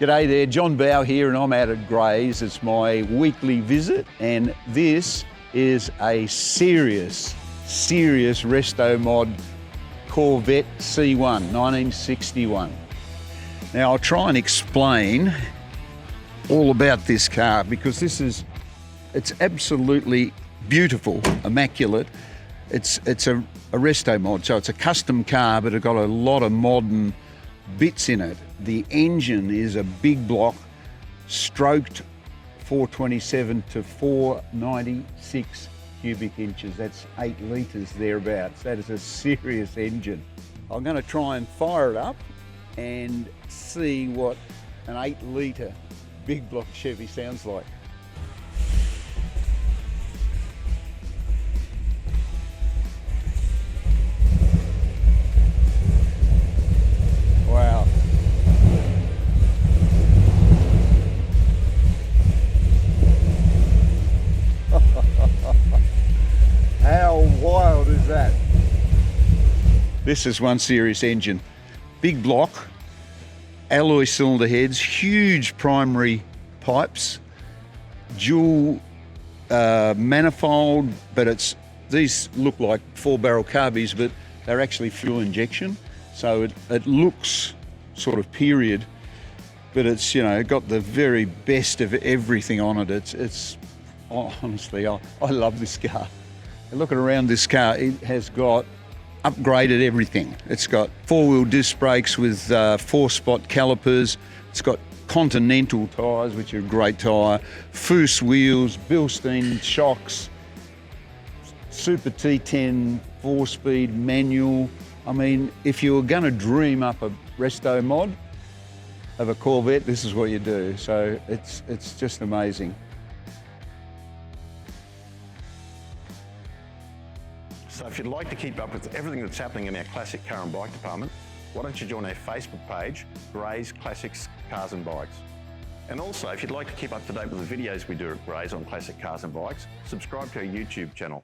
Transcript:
G'day there, John Bow here, and I'm out at Gray's. It's my weekly visit, and this is a serious Restomod Corvette C1, 1961. Now I'll try and explain all about this car because it's absolutely beautiful, immaculate. It's a Restomod, so it's a custom car, but it's got a lot of modern bits in it. The engine is a big block, stroked 427 to 496 cubic inches. That's 8 litres thereabouts. That is a serious engine. I'm going to try and fire it up and see what an 8 litre big block Chevy sounds like. Wow. How wild is that? This is one serious engine. Big block, alloy cylinder heads, huge primary pipes, dual manifold, but these look like 4-barrel carbies, but they're actually fuel injection. So it looks sort of period, but it's, you know, got the very best of everything on it. Honestly, I love this car. Looking around this car, it has got upgraded everything. It's got 4-wheel disc brakes with 4-spot calipers. It's got Continental tyres, which are a great tyre, Foose wheels, Bilstein shocks, Super T10 4-speed manual. I mean, if you were going to dream up a Restomod of a Corvette, this is what you do. So it's just amazing. So if you'd like to keep up with everything that's happening in our classic car and bike department, why don't you join our Facebook page, Gray's Classics Cars and Bikes. And also, if you'd like to keep up to date with the videos we do at Gray's on classic cars and bikes, subscribe to our YouTube channel.